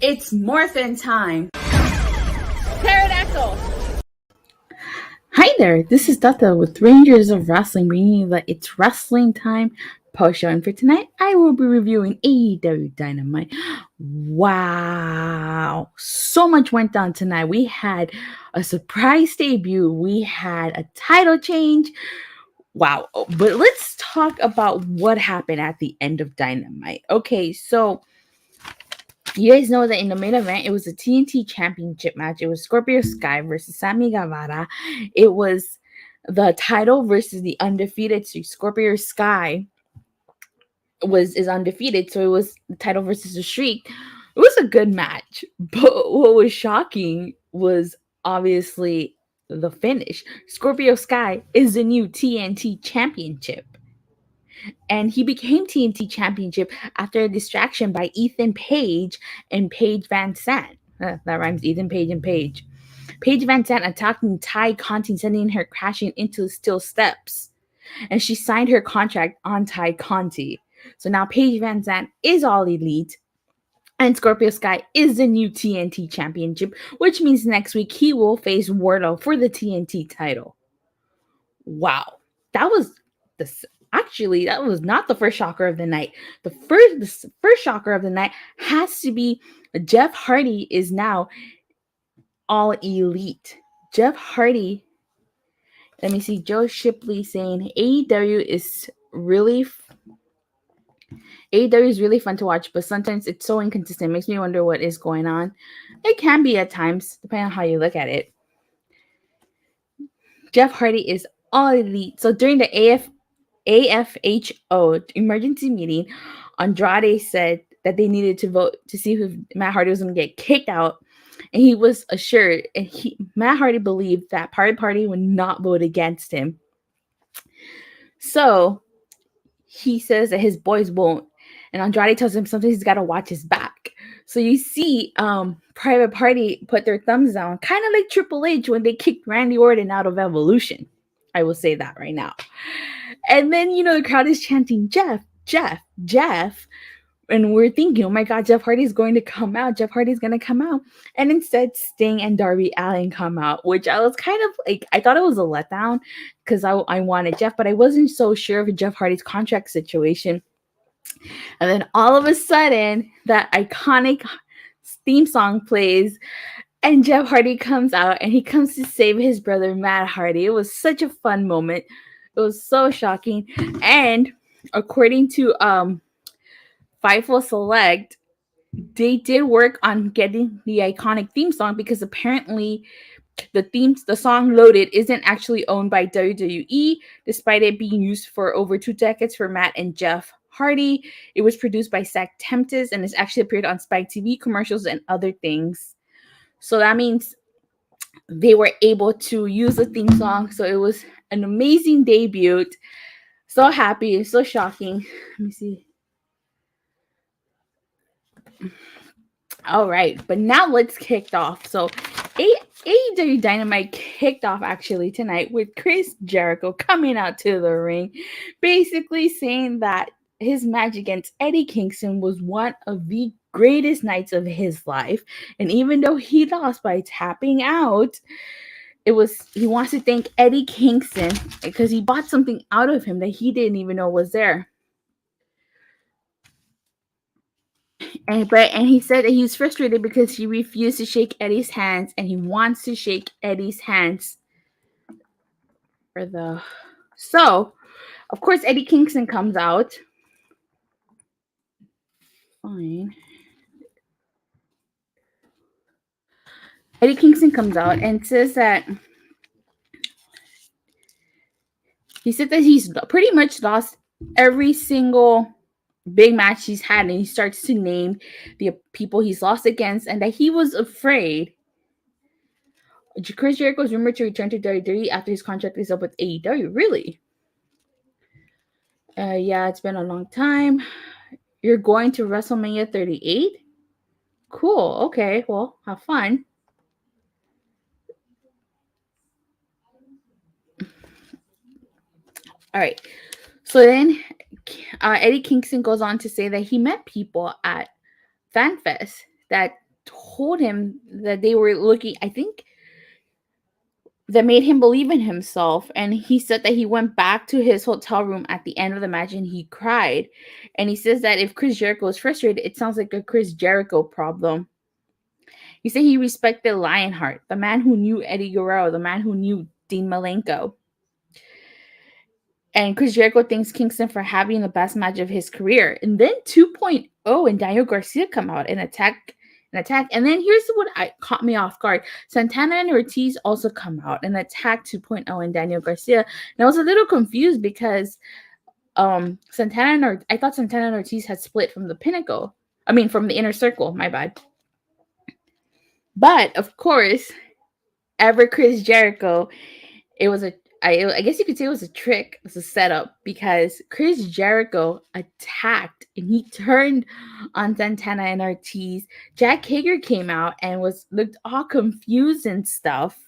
It's morphin' time. Pterodactyl. Hi there, this is Dante with Rangers of Wrestling, bringing you the It's Wrestling Time post show. And for tonight, I will be reviewing AEW Dynamite. Wow, so much went down tonight. We had a surprise debut, we had a title change. Wow, but let's talk about what happened at the end of Dynamite. Okay, so you guys know that in the main event, it was a TNT championship match. It was Scorpio Sky versus Sammy Guevara. It was the title versus the undefeated. So Scorpio Sky is undefeated. So it was the title versus the Streak. It was a good match. But what was shocking was obviously the finish. Scorpio Sky is the new TNT championship. And he became TNT Championship after a distraction by Ethan Page and Paige Van Sant. That rhymes, Ethan Page and Paige. Paige Van Sant attacking Ty Conti, sending her crashing into the steel steps. And she signed her contract on Ty Conti. So now Paige Van Sant is all elite. And Scorpio Sky is the new TNT Championship, which means next week he will face Wardlow for the TNT title. Wow. That was that was not the first shocker of the night. The first shocker of the night has to be Jeff Hardy is now all elite. Jeff Hardy, let me see, Joe Shipley saying AEW is really fun to watch, but sometimes it's so inconsistent. It makes me wonder what is going on. It can be at times, depending on how you look at it. Jeff Hardy is all elite. So during the AFHO emergency meeting, Andrade said that they needed to vote to see if Matt Hardy was going to get kicked out. And he was assured, and Matt Hardy believed that Party would not vote against him. So he says that his boys won't. And Andrade tells him sometimes he's got to watch his back. So you see Private Party put their thumbs down, kind of like Triple H when they kicked Randy Orton out of Evolution. I will say that right now. And then, the crowd is chanting, Jeff, Jeff, Jeff. And we're thinking, oh my God, Jeff Hardy's going to come out. Jeff Hardy's going to come out. And instead, Sting and Darby Allin come out, which I was kind of like, I thought it was a letdown because I wanted Jeff, but I wasn't so sure of Jeff Hardy's contract situation. And then all of a sudden, that iconic theme song plays, and Jeff Hardy comes out, and he comes to save his brother, Matt Hardy. It was such a fun moment. It was so shocking. And according to Fightful Select, they did work on getting the iconic theme song because apparently the song Loaded isn't actually owned by WWE, despite it being used for over 2 decades for Matt and Jeff Hardy. It was produced by Zach Tempest and has actually appeared on Spike TV commercials and other things. So that means they were able to use the theme song. So it was an amazing debut. So happy, so shocking. Let me see. All right, but now let's kick off. So AEW Dynamite kicked off actually tonight with Chris Jericho coming out to the ring, basically saying that his match against Eddie Kingston was one of the greatest nights of his life. And even though he lost by tapping out, he wants to thank Eddie Kingston because he bought something out of him that he didn't even know was there. And he said that he's frustrated because he refused to shake Eddie's hands, and he wants to shake Eddie's hands. So, of course, Eddie Kingston comes out. Fine. Eddie Kingston comes out and says that he's pretty much lost every single big match he's had, and he starts to name the people he's lost against, and that he was afraid. Chris Jericho is rumored to return to WWE after his contract is up with AEW. Really? Yeah, it's been a long time. You're going to WrestleMania 38? Cool. Okay. Well, have fun. All right. So then Eddie Kingston goes on to say that he met people at FanFest that told him that they were looking, I think that made him believe in himself. And he said that he went back to his hotel room at the end of the match and he cried. And he says that if Chris Jericho is frustrated, it sounds like a Chris Jericho problem. He said he respected Lionheart, the man who knew Eddie Guerrero, the man who knew Dean Malenko. And Chris Jericho thanks Kingston for having the best match of his career. And then 2.0 and Daniel Garcia come out and attack. And then here's what caught me off guard. Santana and Ortiz also come out and attack 2.0 and Daniel Garcia. And I was a little confused because I thought Santana and Ortiz had split from the Pinnacle. I mean, from the Inner Circle, my bad. But, of course, ever Chris Jericho, it was I guess you could say it was a trick. It was a setup because Chris Jericho attacked and he turned on Santana and Ortiz. Jack Hager came out and looked all confused and stuff.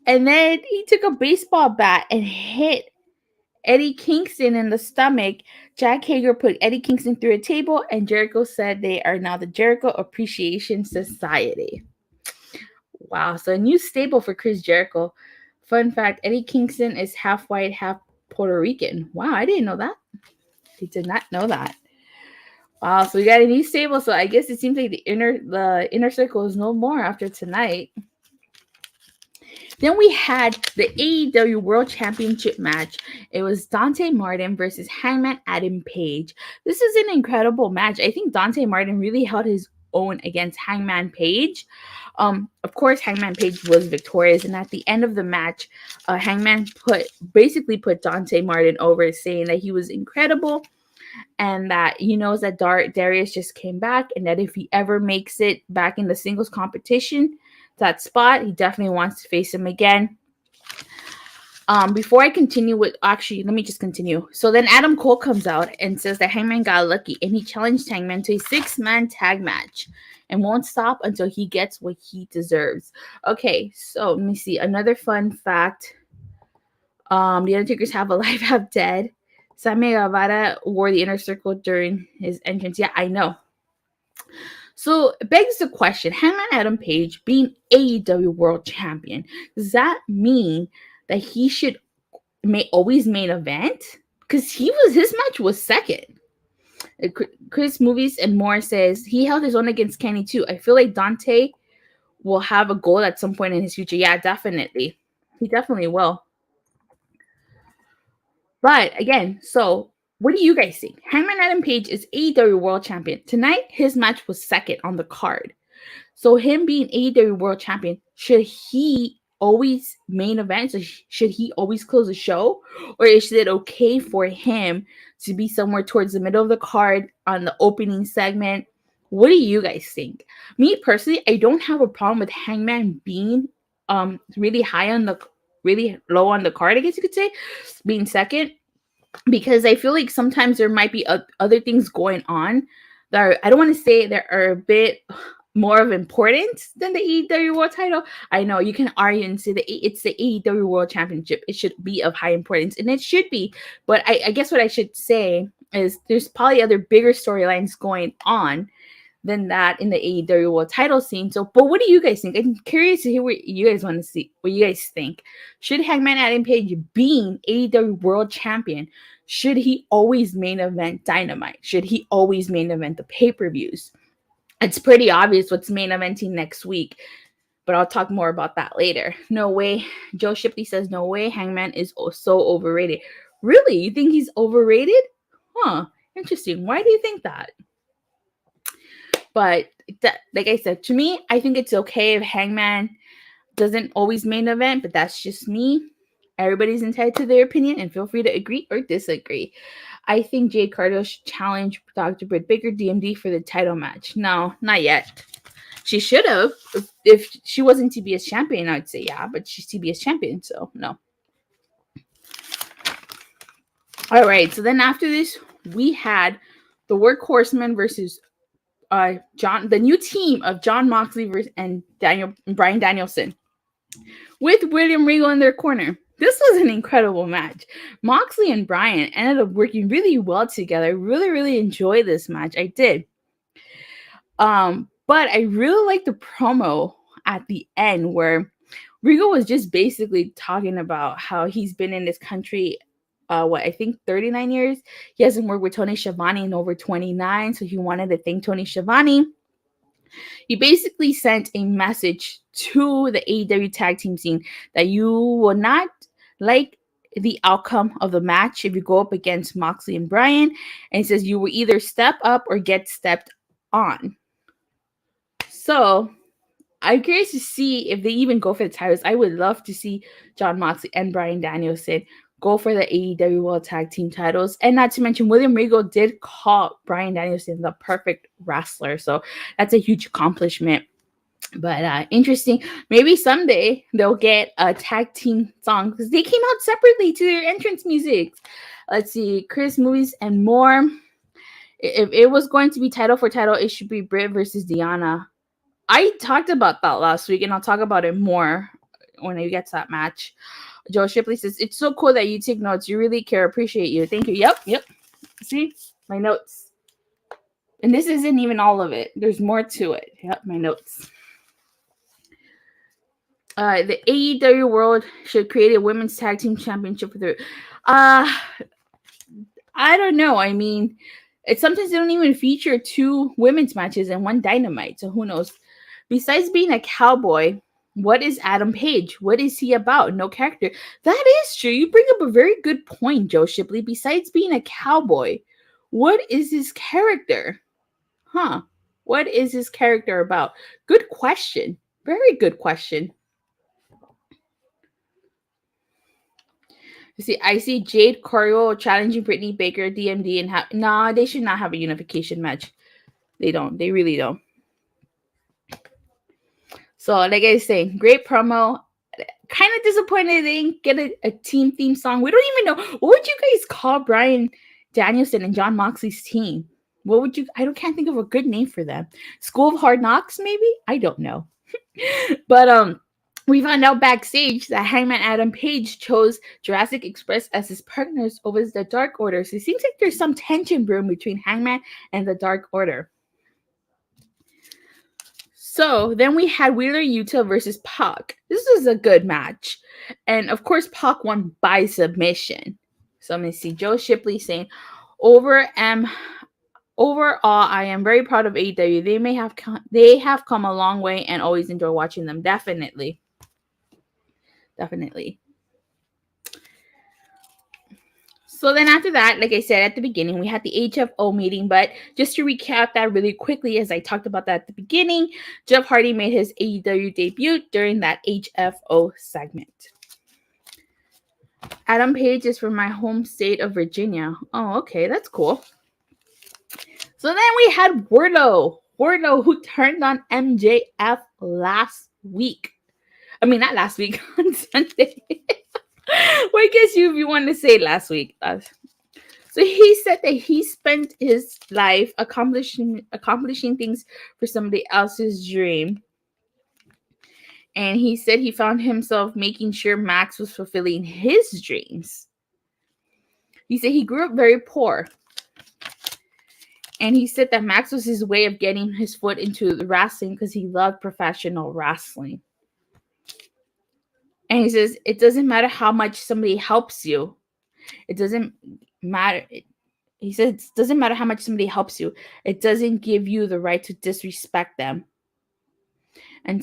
And then he took a baseball bat and hit Eddie Kingston in the stomach. Jack Hager put Eddie Kingston through a table, and Jericho said they are now the Jericho Appreciation Society. Wow, so a new stable for Chris Jericho. Fun fact, Eddie Kingston is half white, half Puerto Rican. Wow, I didn't know that. I did not know that. Wow, so we got a new stable. So I guess it seems like the inner circle is no more after tonight. Then we had the AEW World Championship match. It was Dante Martin versus Hangman Adam Page. This is an incredible match. I think Dante Martin really held his own against Hangman Page. Of course, Hangman Page was victorious, and at the end of the match, Hangman basically put Dante Martin over, saying that he was incredible and that he knows that Darius just came back, and that if he ever makes it back in the singles competition, that spot, he definitely wants to face him again. Before I continue let me just continue. So then Adam Cole comes out and says that Hangman got lucky, and he challenged Hangman to a 6-man tag match and won't stop until he gets what he deserves. Okay, so let me see. Another fun fact. The Undertakers have alive, have dead. Sammy Guevara wore the Inner Circle during his entrance. Yeah, I know. So it begs the question, Hangman Adam Page being AEW World Champion, does that mean that he should always main event? Because his match was second. Chris Movies and More says he held his own against Kenny too. I feel like Dante will have a goal at some point in his future. Yeah, definitely. He definitely will. But again, so what do you guys think? Hangman Adam Page is AEW World Champion. Tonight, his match was second on the card. So him being AEW World Champion, should he always main event? So should he always close the show? Or is it okay for him to be somewhere towards the middle of the card on the opening segment? What do you guys think? Me personally, I don't have a problem with Hangman being really low on the card, I guess you could say, being second. Because I feel like sometimes there might be other things going on that I don't want to say that are a bit more of importance than the AEW World title. I know you can argue and say that it's the AEW World Championship. It should be of high importance, and it should be. But I guess what I should say is there's probably other bigger storylines going on than that in the AEW World title scene. So, but what do you guys think? I'm curious to hear what you guys want to see, what you guys think. Should Hangman Adam Page being AEW World Champion, should he always main event Dynamite? Should he always main event the pay-per-views? It's pretty obvious what's main eventing next week, but I'll talk more about that later. No way. Joe Shipley says, no way. Hangman is so overrated. Really? You think he's overrated? Huh. Interesting. Why do you think that? But like I said, to me, I think it's okay if Hangman doesn't always main event, but that's just me. Everybody's entitled to their opinion, and feel free to agree or disagree. I think Jade Cargill should challenge Dr. Britt Baker, DMD, for the title match. No, not yet. She should have. If she wasn't TBS champion, I'd say yeah, but she's TBS champion, so no. All right, so then after this, we had the Workhorsemen versus the new team of Jon Moxley and Bryan Danielson, with William Regal in their corner. This was an incredible match. Moxley and Bryan ended up working really well together. I really, really enjoyed this match. I did. But I really like the promo at the end where Rigo was just basically talking about how he's been in this country, I think 39 years. He hasn't worked with Tony Schiavone in over 29, so he wanted to thank Tony Schiavone. He basically sent a message to the AEW tag team scene that you will not like the outcome of the match if you go up against Moxley and Bryan. And he says you will either step up or get stepped on. So I'm curious to see if they even go for the titles. I would love to see Jon Moxley and Bryan Danielson go for the AEW World Tag Team titles. And not to mention, William Regal did call Bryan Danielson the perfect wrestler. So that's a huge accomplishment. But interesting. Maybe someday they'll get a tag team song because they came out separately to their entrance music. Let's see. Chris, movies, and more. If it was going to be title for title, it should be Britt versus Deanna. I talked about that last week, and I'll talk about it more when we get to that match. Joe Shipley says, it's so cool that you take notes. You really care. Appreciate you. Thank you. Yep. See? My notes. And this isn't even all of it. There's more to it. Yep, my notes. The AEW World should create a women's tag team championship for the... I don't know. I mean, sometimes they don't even feature 2 women's matches and 1 Dynamite. So who knows? Besides being a cowboy, what is Adam Page? What is he about? No character. That is true. You bring up a very good point, Joe Shipley. Besides being a cowboy, what is his character? What is his character about? Good question. Very good question. You see, I see Jade Cargill challenging Brittany Baker, DMD, and they should not have a unification match. They don't. They really don't. So, like I was saying, great promo. Kind of disappointed they didn't get a team theme song. We don't even know. What would you guys call Bryan Danielson and Jon Moxley's team? What would you... can't think of a good name for them. School of Hard Knocks, maybe? I don't know. But, we found out backstage that Hangman Adam Page chose Jurassic Express as his partners over the Dark Order. So it seems like there's some tension brewing between Hangman and the Dark Order. So then we had Wheeler Yuta versus Pac. This was a good match. And of course, Pac won by submission. So I'm going to see Joe Shipley saying, overall, I am very proud of AEW. They have come a long way and always enjoy watching them. Definitely. So then after that, like I said at the beginning, we had the AFHO meeting. But just to recap that really quickly, as I talked about that at the beginning, Jeff Hardy made his AEW debut during that AFHO segment. Adam Page is from my home state of Virginia. Oh, okay, that's cool. So then we had Wardlow, who turned on MJF last week. I mean, not last week, on Sunday. Well, I guess if you want to say last week. So he said that he spent his life accomplishing things for somebody else's dream. And he said he found himself making sure Max was fulfilling his dreams. He said he grew up very poor. And he said that Max was his way of getting his foot into the wrestling because he loved professional wrestling. And he says, it doesn't matter how much somebody helps you. It doesn't matter. He says, it doesn't matter how much somebody helps you. It doesn't give you the right to disrespect them. And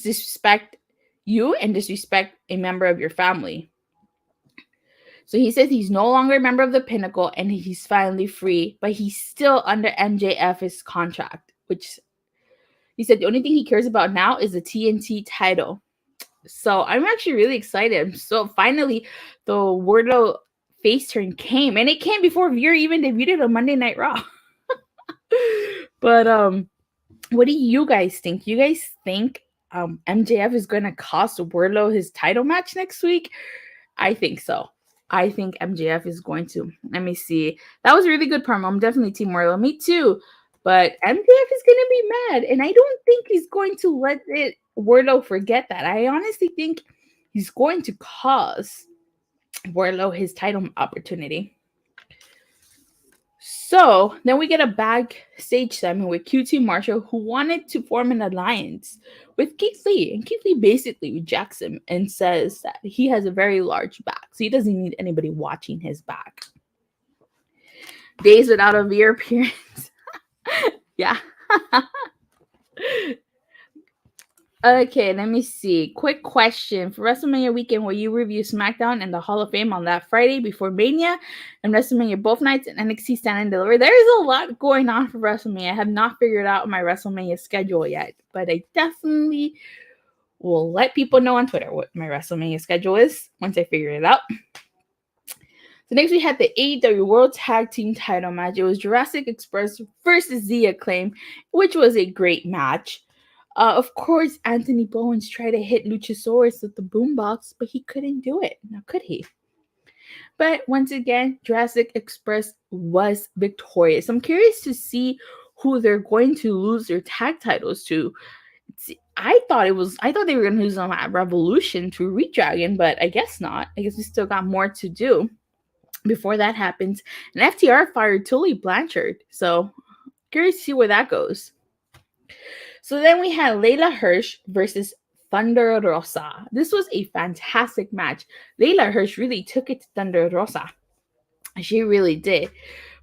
disrespect you and disrespect a member of your family. So he says he's no longer a member of the Pinnacle and he's finally free, but he's still under MJF's contract, which he said the only thing he cares about now is the TNT title. So I'm actually really excited. So finally, the Wardlow face turn came, and it came before Veer even debuted on Monday Night Raw. But what do you guys think? You guys think MJF is going to cost Wardlow his title match next week? I think so. I think MJF is going to. Let me see. That was a really good promo. I'm definitely Team Wardlow. Me too. But MJF is going to be mad, and I don't think he's going to let Wardlow forget that. I honestly think he's going to cause Wardlow his title opportunity. So then we get a backstage segment with QT Marshall, who wanted to form an alliance with Keith Lee. And Keith Lee basically rejects him and says that he has a very large back, so he doesn't need anybody watching his back. Days without a Veer appearance. Yeah. Okay, let me see. Quick question. For WrestleMania weekend, will you review SmackDown and the Hall of Fame on that Friday before Mania and WrestleMania both nights and NXT Stand and Deliver? There's a lot going on for WrestleMania. I have not figured out my WrestleMania schedule yet, but I definitely will let people know on Twitter what my WrestleMania schedule is once I figure it out. So next we had the AEW World Tag Team title match. It was Jurassic Express versus the Acclaimed, which was a great match. Of course, Anthony Bowens tried to hit Luchasaurus with the boombox, but he couldn't do it. Now, could he? But once again, Jurassic Express was victorious. I'm curious to see who they're going to lose their tag titles to. I thought they were going to lose them at Revolution to Redragon, but I guess not. I guess we still got more to do before that happens. And FTR fired Tully Blanchard, so curious to see where that goes. So then we had Leyla Hirsch versus Thunder Rosa. This was a fantastic match. Leyla Hirsch really took it to Thunder Rosa. She really did.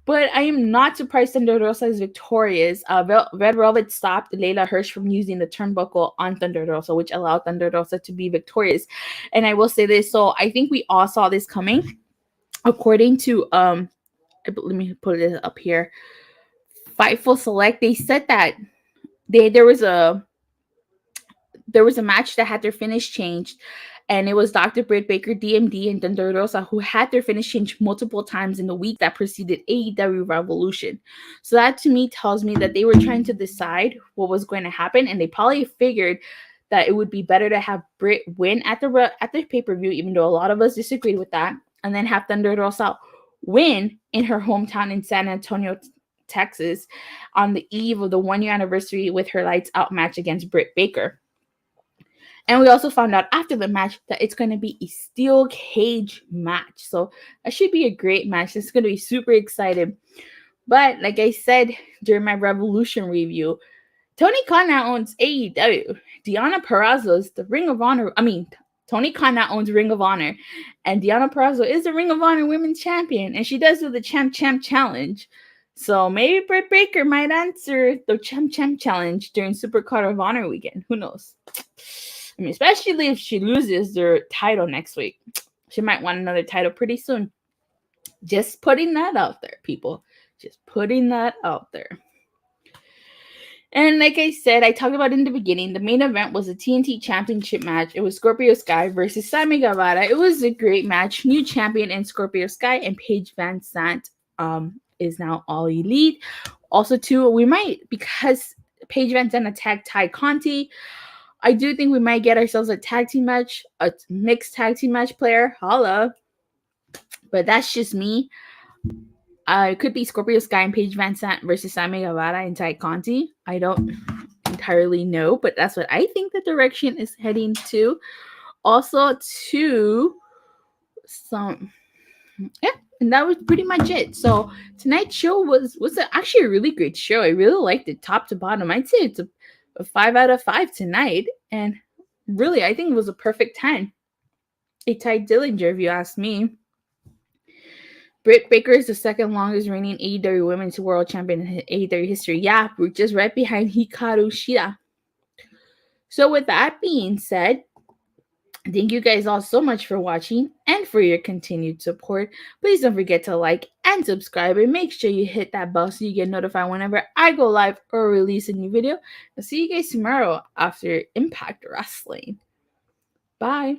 But I am not surprised Thunder Rosa is victorious. Red Velvet stopped Leyla Hirsch from using the turnbuckle on Thunder Rosa, which allowed Thunder Rosa to be victorious. And I will say this, so I think we all saw this coming. According to, let me put it up here, Fightful Select, they said that there was a match that had their finish changed, and it was Dr. Britt Baker, DMD, and Thunder Rosa who had their finish changed multiple times in the week that preceded AEW Revolution. So that to me tells me that they were trying to decide what was going to happen, and they probably figured that it would be better to have Britt win at the pay-per-view, even though a lot of us disagreed with that, and then have Thunder Rosa win in her hometown in San Antonio, Texas, on the eve of the 1-year anniversary with her lights out match against Britt Baker. And we also found out after the match that it's going to be a steel cage match. So that should be a great match. It's going to be super exciting. But like I said during my Revolution review, Tony Khan now owns AEW. Deonna Purrazzo is the Ring of Honor. Tony Khan now owns Ring of Honor. And Deonna Purrazzo is the Ring of Honor Women's Champion. And she does do the Champ Challenge. So maybe Britt Baker might answer the Champ Challenge during Supercard of Honor weekend. Who knows? I mean, especially if she loses their title next week. She might want another title pretty soon. Just putting that out there, people. Just putting that out there. And like I said, I talked about in the beginning, the main event was a TNT Championship match. It was Scorpio Sky versus Sammy Guevara. It was a great match. New champion in Scorpio Sky, and Paige Van Sant is now All Elite. Also, too, we might, because Paige Van Sant attacked Ty Conti, I do think we might get ourselves a tag team match, a mixed tag team match player. Holla. But that's just me. It could be Scorpio Sky and Paige Van Sant versus Sammy Guevara and Ty Conti. I don't entirely know, but that's what I think the direction is heading to. Also, to some... Yeah, and that was pretty much it. So tonight's show was actually a really great show. I really liked it top to bottom. I'd say it's a 5 out of 5 tonight. And really, I think it was a perfect 10. A Ty Dillinger, if you ask me. Britt Baker is the second longest reigning AEW Women's World Champion in AEW history. Yeah, we're just right behind Hikaru Shida. So with that being said, thank you guys all so much for watching and for your continued support. Please don't forget to like and subscribe, and make sure you hit that bell so you get notified whenever I go live or release a new video. I'll see you guys tomorrow after Impact Wrestling. Bye.